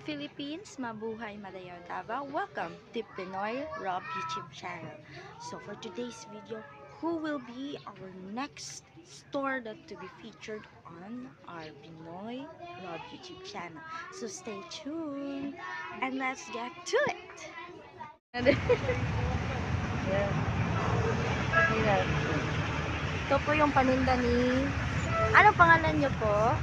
Philippines, mabuhay Malayaw Davao. Welcome to Pinoy Rob YouTube channel. So for today's video, who will be our next store that to be featured on our Pinoy Rob YouTube channel. So stay tuned and let's get to it. Ito po yung paninda ni... Ano pangalan niyo po?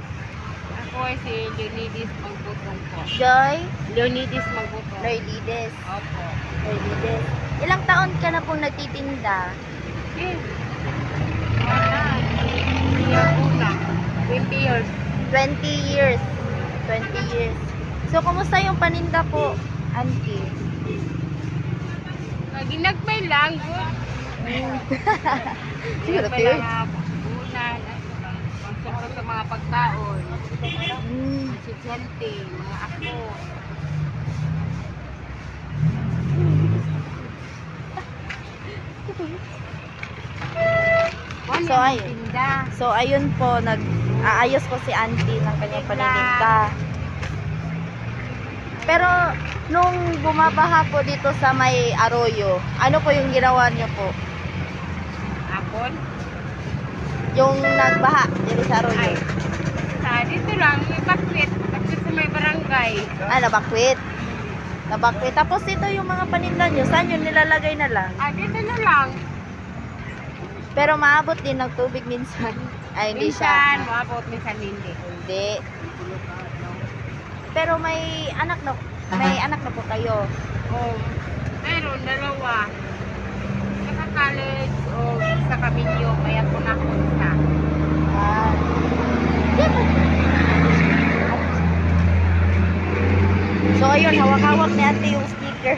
Ako ay si Leonides Magbutong po. Joy? Leonides Magbutong. Lourdes. Opo. Lourdes. Ilang taon ka na pong nagtitinda? Wala. Year una. 20 years. 20 years. 20 years. So, kumusta yung paninda po, auntie? Ginagmay lang. Good. Siguro Ginagmay lang ang bunan. Pagsukro sa mga pagkaon. Sisente. Mga ako. So, ayun. Tinda. So, ayun po, nag-aayos po si auntie ng kanyang paninda. Pero, nung bumabaha po dito sa may arroyo, ano po yung ginawa niyo po? Apon? Yung nagbaha dito sa arroyo? Ay. Dito lang. Bakwit. Bakwit sa may barangay. Ah, nabakwit. Nabakwit. Tapos ito yung mga paninda nyo, saan yun nilalagay na lang? Dito na lang. Pero maabot din ng tubig minsan. Ay, hindi Minsan, siya. maabot, minsan hindi. Hindi. Pero may anak na po kayo. Oh, meron, dalawa. Sa college o sa Kaminyo, kaya po nakunta. Ah. So, ayun, hawak-hawak ni ate yung sticker.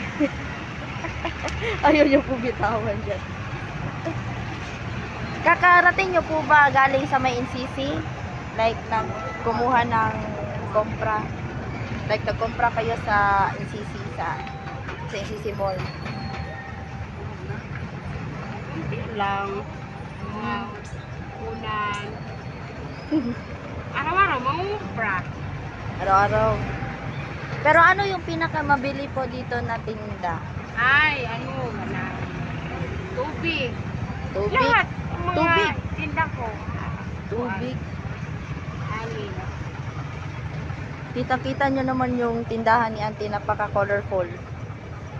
Ayun yung pubitawan dyan. Kakarating nyo po ba galing sa may NCC? Like, kumuha ng kompra? Like, nagkompra kayo sa NCC, sa NCC Mall? Hindi lang. Mga unan. Araw-araw, mangungupra. Araw-araw. Pero ano yung pinakamabili po dito na tinda? Ay, tubig. Tubig? Lahat, mga Tubig? tinda ko. Tubig. Alin. Kita-kita nyo naman yung tindahan ni auntie, napaka-colorful.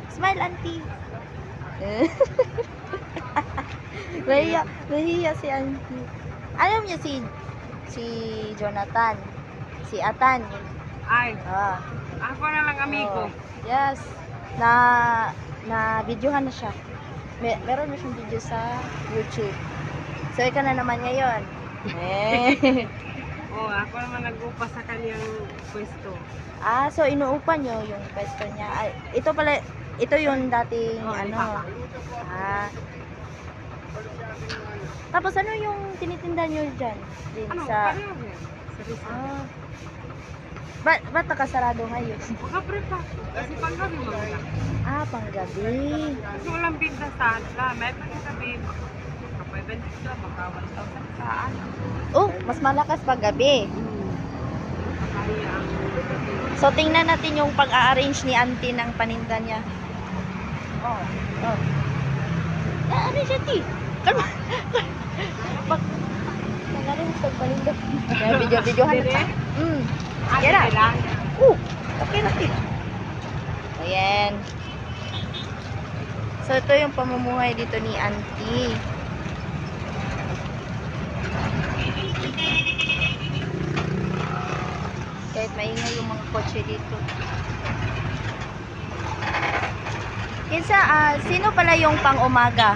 Smile, auntie! Nahiya si auntie. Alam niyo si Jonathan, si Atan. Ay, Ah. ako na lang amigo. Oh, yes. Na videohan na siya. Meron na siyang video sa YouTube. So, ikaw na naman ngayon. Ako naman nag-upa sa kanyang pwesto. Ah, so inuupan nyo yung pwesto niya. Ay, ito pala, ito yung dating ano. Ah. Tapos ano yung tinitinda nyo dyan? Din sa... Ah. Ba't nakasarado ngayon? Makaprepa. Kasi panggabi mga. Ah, panggabi. Kasi walang binta sa atla. May pagkakabi. Kapag benta maka 1,000 saan. Oh, mas malakas paggabi. So, tingnan natin yung pag-a-arrange ni auntie ng paninda niya. Oh. Ano siya, ti? Kalma. Nag-arrange ng paninda. Video-videohan na siya. Yan na. Okay na, ti. Ayan. So, ito yung pamumuhay dito ni auntie. Kahit maingay yung mga kotse dito. Kinsa, sino pala yung pang-umaga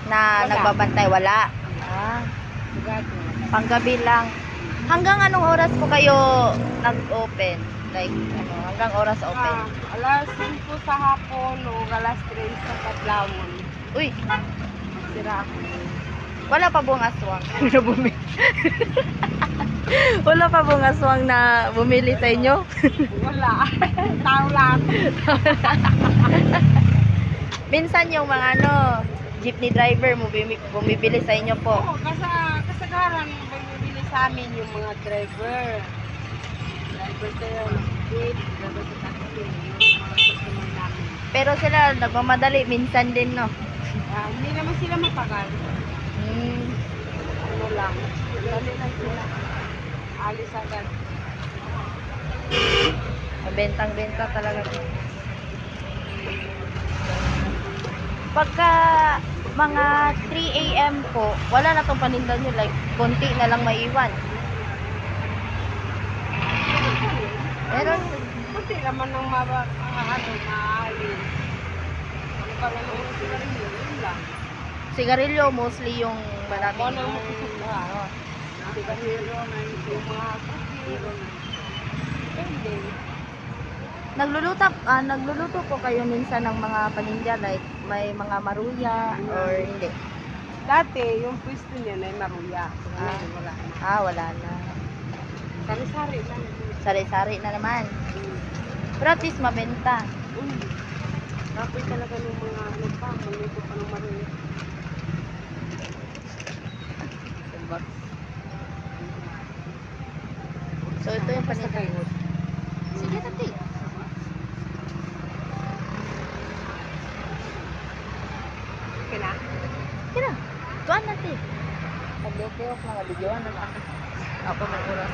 na Wala. nagbabantay? Wala. Ah, panggabi lang. Hanggang anong oras po kayo nag-open? Like, hanggang oras open? Alas 5 sa hapon o alas 3 sa Kadlawon. Uy, Sira ako. wala pa buong aswang. Wala pa buong aswang na bumili sa inyo? Wala. Tao lang. Minsan yung mga jeepney driver bumibili sa inyo po. Oo, kasagaran bumibili sa amin yung mga driver. Driver sa'yo. 8, dapat sa taxi. Yung mga customer namin. Pero sila nagmamadali minsan din, no? Hindi naman sila matagal. Hmm. Ano lang. Dali lang sila. Alis agad. Mabentang-benta talaga. Pagka mga 3 a.m. po, wala na tong paninda nyo. Like, konti na lang maiwan. Meron. Kunti naman ng maalis. Ano ba lang naman sila rin yun lang. Sigarilyo, mostly yung maraming. Ako nang magsusuka. Sigarilyo na yung mga kusi. Hindi. Nagluluto po kayo minsan ng mga paninda, like may mga maruya or hindi? Dati, yung pwesto niya na yung maruya. Ngayon, wala na. Wala na. Sari-sari lang. Sari-sari na naman. Pero at least mabenta. Dapat talaga ng mga ano pa, maluto pa ng maruya. So ito yung paninda. Sige, tati. Okay na? Kira, tuan natin. Mag-okay-off na, mabidyoan na ako. Ako may oras.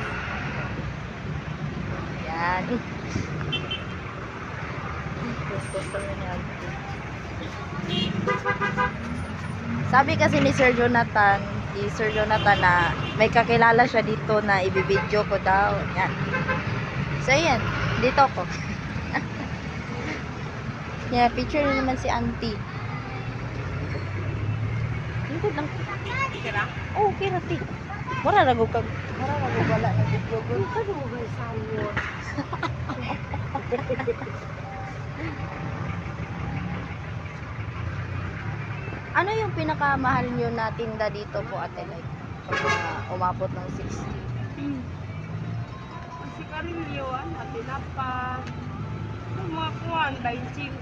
Yan. Gusto niya. Sabi kasi ni Sir Jonathan na may kakilala siya dito na ibibidyo ko daw. Yan. So, yan. Dito ko. Yeah, picture na naman si auntie. Dito lang. Kira? Oh, okay, rati. Mura rago wala na video ko. Ano mo ba yung sayo? Ano yung pinakamahal nyo na tinda dito po, ate? Like, pag umabot ng 60. Si Carillo, tinapa, yung mga kuwan, 25,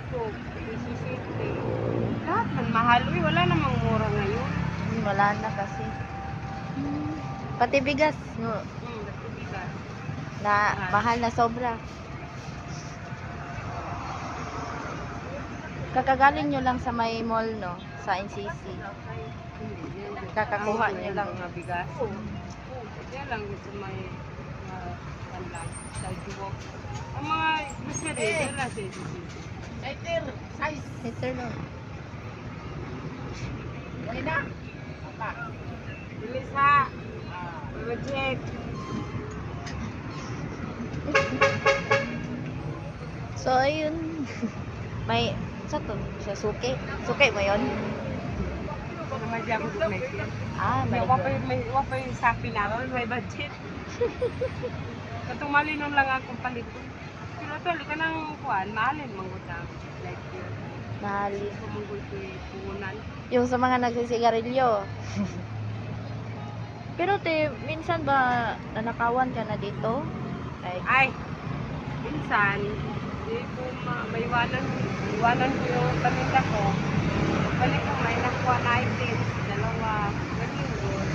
17. Lahat man mahal. Uy, wala namang mura ngayon. Wala na kasi. Pati bigas, no? Nagtubigas. Na mahal na sobra. Kakagaling nyo lang sa may mall, no? Sa NCC. Kakakuha nyo lang. Mga bigas. Kaya lang sa may panlang, sa Iwok. Ang mga grocery, wala sa NCC. Ito, no? Okay na? Apa? Bilis ha. Project. So, ayun. May, sa to? Sa suki? Suki mo yun? Naman siya ako dumekit. May Wapa yung sapi namin, may budget. Katong malinom lang akong palito. Pero tuwali ka ng kuhan, mahalin manggutang. Like yun. Mahali. Pumunggoy ko yung puhunan. Yung sa mga nagsisigarilyo. Pero te, minsan ba nanakawan ka na dito? Like, Ay, minsan, di ko maiwanan ko yung paninda ko. Balik ko, may nakuha na items, dalawa, ganyan yun.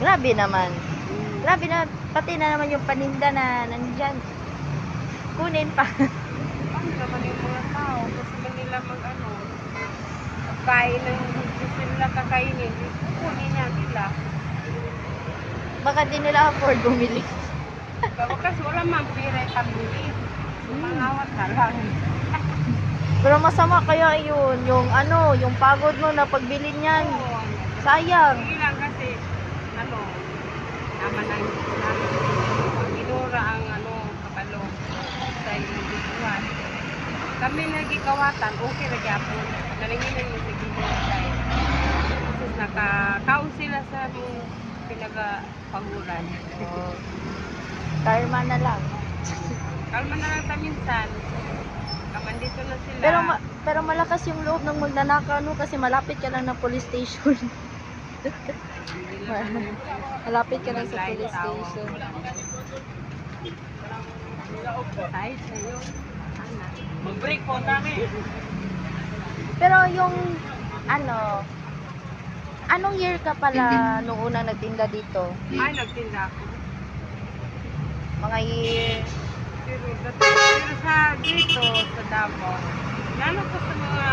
grabe naman. Grabe na, pati na naman yung paninda na nandyan. Kunin pa. Ano naman yung mga tao, gusto man nila pagkain ng gusto nila kakainin, kukunin niya nila. Baka di nila afford bumili. Kasi wala mang pira pambili. Sumangawat na lang. Pero masama kaya yun, yung yung pagod mo na pagbili niyan. Sayang. Sige lang kasi, naman ang ginura ang kapalo sa inyong bituan. Kami nagikawatan, okay na gyapon. Nalinginan mo sa ginura tayo. Kasi nakakaon sila sa pinagapangulan. Oh. Karma na lang. Kalma na lang ta minsan. Kaman dito na sila. Pero malakas yung loob ng magnanakaw, no? Kasi malapit ka lang ng police station. Malapit ka lang sa police station. Kahit sa'yo. Mag-break po kami. Pero yung anong year ka pala nung unang nagtinda dito? Ay, nagtinda ako. Mga year Pero sa dito, sa Davao, lalo ko sa mga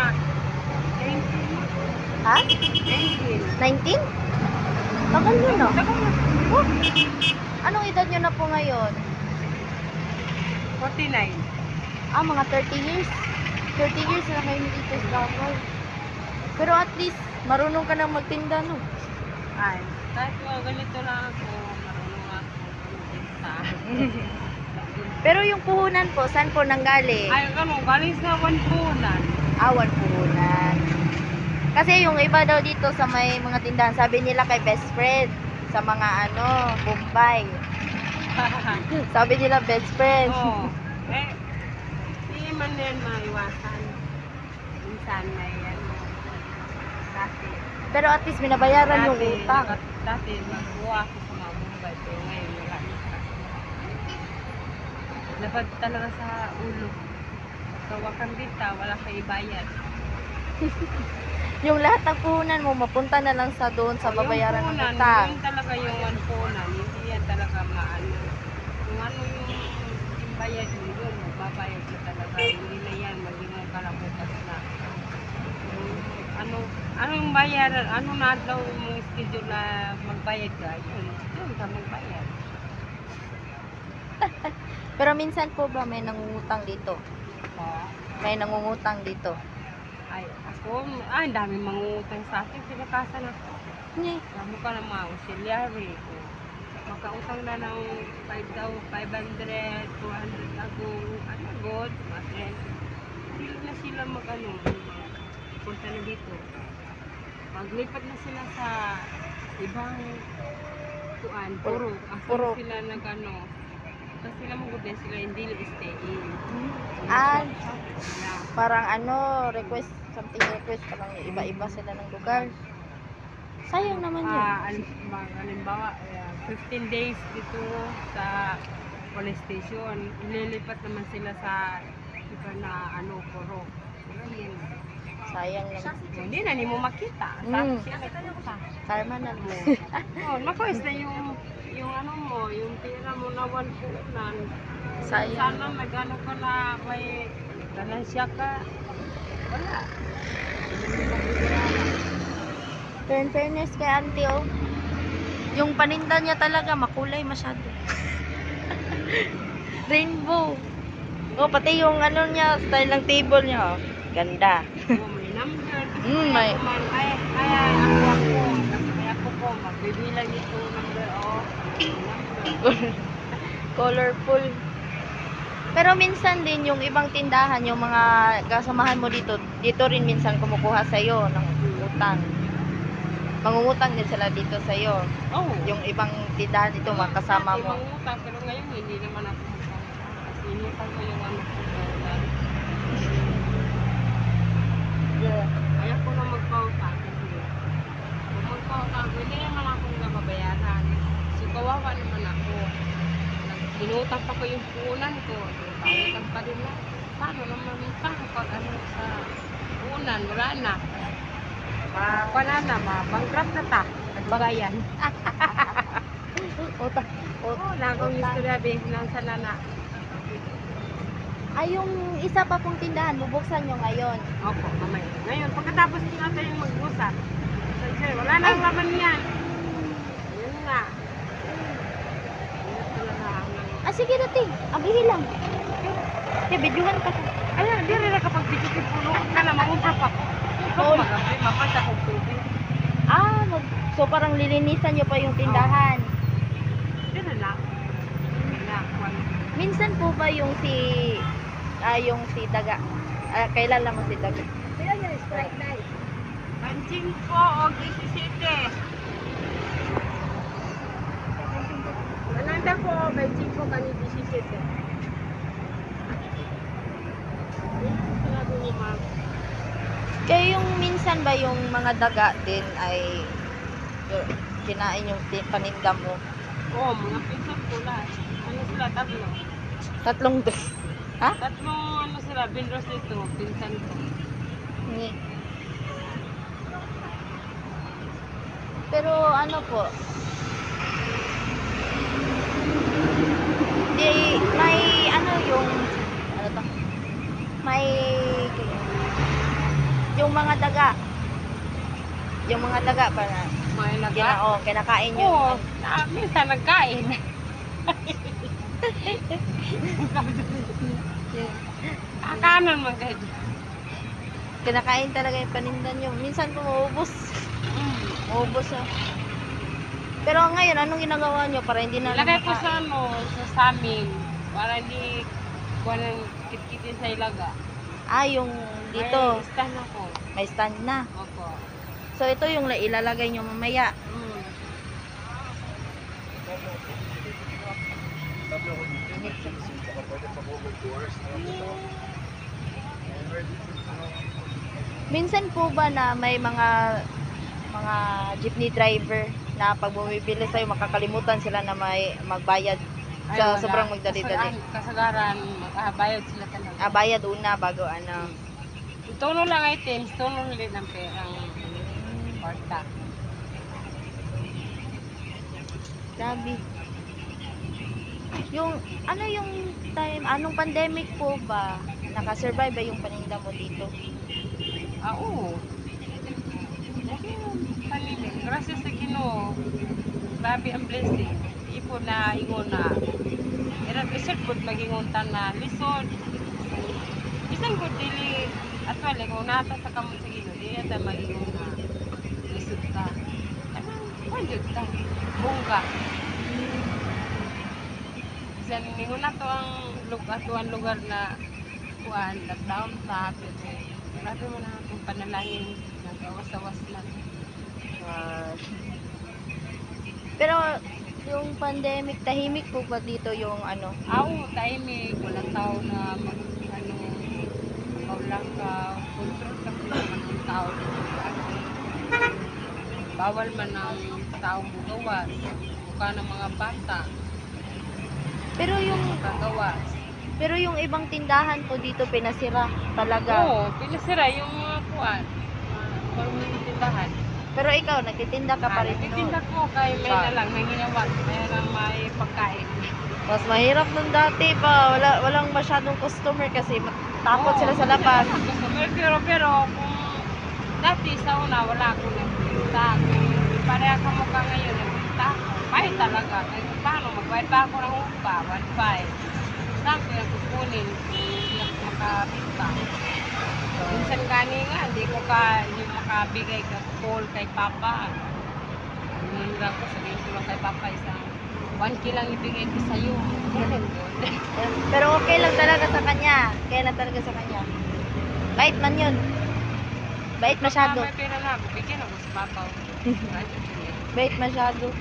19. Ha? 19. 19? Tagal nyo na. Tagal na. Oh. Anong edad nyo na po ngayon? 49. Ah, mga 30 years. 30 years na kayo dito sa Davao. Pero at least, marunong ka nang magtinda, no? Ay, kahit ganito lang ako, marunong ako magtinda. Pero yung puhunan po, saan po nanggaling? Ay, ano, galing sa Wanpunan. Awan puhunan. Kasi yung iba daw dito sa may mga tindahan, sabi nila kay best friend sa mga ano, Bombay. Sabi nila best friend. Oo. Eh, hindi man yan maiwasan. Minsan may ano, dati. Pero at least binabayaran yung utang. Dati, nagbuha ako sa mga Bombay, pero ngayon wala na. Dapat talaga sa ulo. Gawa kang dita, wala kang ibayad. Yung lahat ng puhunan mo, mapunta na lang sa doon sa babayaran ng utang. Yung talaga yung wanpunan, hindi yan talaga maano. Kung ano yung bayad mo yun, magbabayad mo talaga. Hindi na yan, maging kalabukas na. Anong bayaran, ano na daw yung schedule na magbayad ka, yun ka magbayad. Pero minsan po ba may nangungutang dito? Oh. May nangungutang dito? Ay, ang dami mangungutang sa akin, pinakasan ako. Hindi. Dami ka na mga auxiliary. Makautang na ng 500, 200 ako. Ano, good, masen. Hindi na sila punta na dito. Maglipat na sila sa ibang puro. Puro. Asa sila kasi sila magugyan sila hindi stay in. Ah, Yeah. parang something request, parang iba-iba sila ng lugar. Sayang naman yun. Halimbawa, 15 days dito sa police station. Ililipat naman sila sa iba na puro. Yun. Sayang naman. Hindi na, hindi mo makita. Saan Mm. siya nagpunta? Karma na mo. Nakuis na yung yung pera mo na 1 Sayang. Sana nagano ka na may ganansya ka. Wala. Pero in fairness kay auntie, yung paninda niya talaga makulay masyado. Rainbow. Pati yung style ng table niya, ganda. May number. May. Kaya ako po, magbibilang ito number number. Colorful. Pero minsan din yung ibang tindahan, yung mga kasamahan mo dito rin minsan kumukuha sa iyo ng utang. Mangungutang din sila dito sa iyo. Oh. Yung ibang tindahan dito mga kasama mo. Mangutang, pero ngayon hindi naman ako mangutang. Kasi inutang ko yung ko. Kaya ko na magpautang. Kung magpautang, hindi naman akong mabayaran. So, kawawa naman ako. Inutang pa ko yung punan ko. Pautang pa din na. Paano naman pag sa punan, wala na. Wala na, bankrupt na ta. Nagbagayan. Utang. Oo, nagong istorya din ng sanana. Ay, yung isa pa pong tindahan, bubuksan nyo ngayon. Opo, mamaya. Ngayon, pagkatapos natin yung mag-usap, wala na ang laman yan. Yun nga. Yun talaga ang Sige dati, abihin lang. Videohan ka. Ayan, di rin kapag bijutin puno ka na mag-umpra pa. Oo. Mag-apri, mapasa kong tubig. So parang lilinisan nyo pa yung tindahan. Di na lang. Minsan po ba yung si Daga? Kailan mo si Daga? Kaya niya, strike night. Panching po, o 17. Mananda po, panching po kani 17. Sabi ni ma'am. Kaya yung minsan ba yung mga daga din ay kinain yung paninda mo? Oo, mga pinsan ko lang. Ano sila, tatlo. Tatlong Ha? Tatlong sila, binros nito, pinsan ko. Ni. Pero po, may may yung mga daga. Yung mga daga pa na May laga. kinakain Oo, yung minsan nagkain. Kakanan man kayo. kinakain talaga yung paninda nyo. Minsan po maubos. Maubos ah. Pero ngayon, anong ginagawa nyo para hindi na Ilagay ko makain? sa samin. Para hindi kuha ng kitkitin sa ilaga. Ah, yung dito. May stand ako. May stand na. Opo. So, ito yung ilalagay nyo mamaya. Minsan po ba na may mga jeepney driver na pag bumibili sa'yo, makakalimutan sila na may magbayad Ay, sa wala. sobrang magdali-dali? Kasagaran, makabayad sila talaga. Ah, bayad una bago ano. Tuno lang items, tuno ulit ng perang kwarta. Grabe. Yung, ano yung time, anong pandemic po ba? Nakasurvive ba yung paninda mo dito? Oo. Okay, kanili. Gracias sa Ginoo. Grabe ang blessing. Ipo na ingon na. Era isod pud maginguntan na lisod. Bisan ko dili atwali kung nata sa kamot sa Ginoo, di ata magingon na lisod ta. Ano, manjud ta. Bongga. Bisan ningon na to ang lugar na kuan lockdown ta. Grabe mo na itong panalangin. Nagawas-awas lang. Pero yung pandemic, tahimik po ba dito yung ano? Oo, tahimik. Walang tao na maulang ka. Control ka po naman ng tao. Bawal man ang tao magawas. Mukha ng mga bata. Pero yung Magawas. Pero yung ibang tindahan po dito pinasira talaga. Oo, pinasira yung mga kuwan. Mga tindahan. Pero ikaw, nagtitinda ka pa rin. Nagtitinda ko kay may na lang nanginawat. May lang may pagkain. Mas mahirap nung dati pa. Walang masyadong customer kasi takot sila sa labas. Pero kung dati sa una wala akong nagtinda. Kung pareha ka mo ka ngayon nagtinda ako. Bayad talaga. Kaya paano magbayad pa ako ng upa. 1.5. Saan ko yung kukunin? Hindi ako makabita. Minsan gani nga, hindi makabigay ka call kay Papa. Hinihira ko, sabihin ko lang kay Papa, isang 1K lang ibigay ko sa'yo. Ganun yun. Pero okay lang talaga sa kanya. Kaya lang talaga sa kanya. Bait man yun. Bait masyado. May pera na, bigyan ako sa Papa. Bait masyado.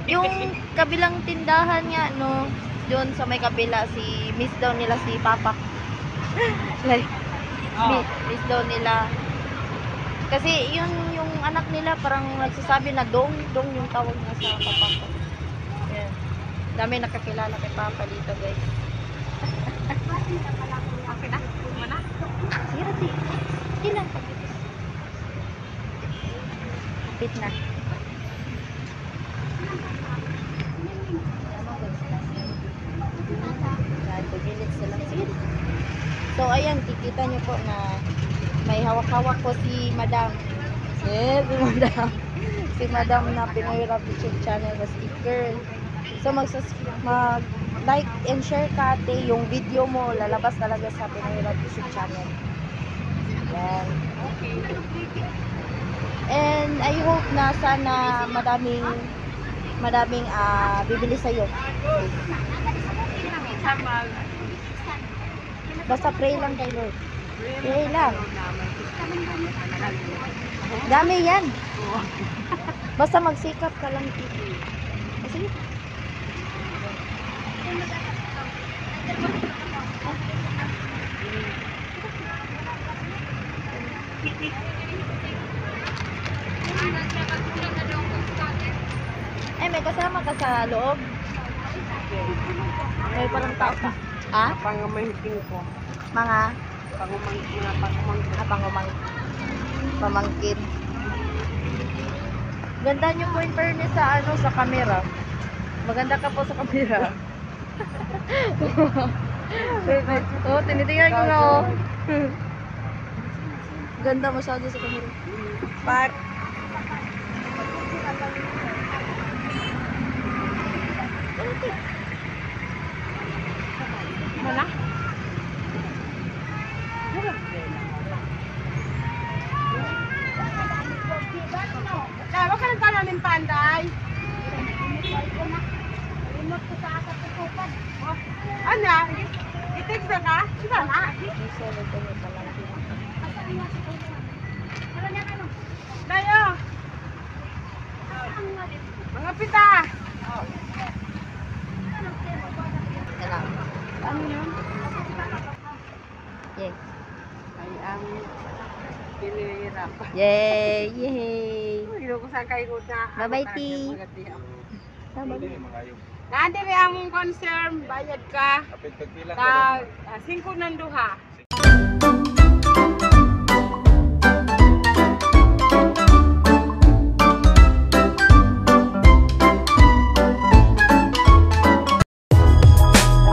Yung kabilang tindahan nga, no, doon sa may kabila, si miss daw nila si Papa. Like, Oh. miss daw nila. Kasi yung anak nila parang nagsasabi na dong yung tawag na sa papa ko. Yan. Dami nakakilala kay Papa dito, guys. Okay na? Kuma na? Sige, Rati. Sige lang. Kapit na. Nagpagilid sila. Sige. So, ayan, kikita nyo po na may hawak-hawak po si Madam. Yes, si Madam. Si Madam na Pinoy Rap YouTube channel na sticker. So, mag-like and share ka, ate, yung video mo, lalabas talaga sa Pinoy Rap YouTube channel. Yan. Okay. And I hope na sana madaming bibili sa'yo. Sama. Basta pray lang kay Lord. Pray lang. Dami yan. Basta magsikap ka lang. Sige. May kasama ka sa loob? May parang tao ka. Ah? Pangamahitin ko. Mga pamangkin. Ganda niyo po in fairness sa sa camera. Maganda ka po sa camera. Oh, tinitingnan ko nga oh. Ganda masyado sa camera. Pat. Mana? Dapat ka nang namin panday. Ano? Itig na ka? Sila na? Dayo! Mga pita! Ano yun? Yay! Ay, ang pinihirap. Yay! Yay! Hindi ko saan kayo na. Bye-bye, T. Nandito rin ang concern, bayad ka. Tag 5 ng duha.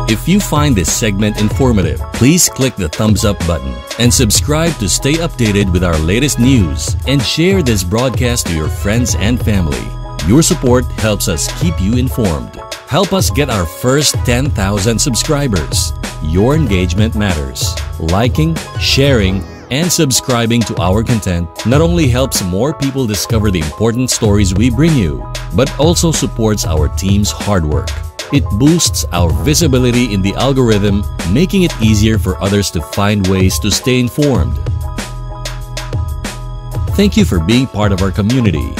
If you find this segment informative, please click the thumbs up button and subscribe to stay updated with our latest news, and share this broadcast to your friends and family. Your support helps us keep you informed. Help us get our first 10,000 subscribers. Your engagement matters. Liking, sharing, and subscribing to our content not only helps more people discover the important stories we bring you, but also supports our team's hard work. It boosts our visibility in the algorithm, making it easier for others to find ways to stay informed. Thank you for being part of our community.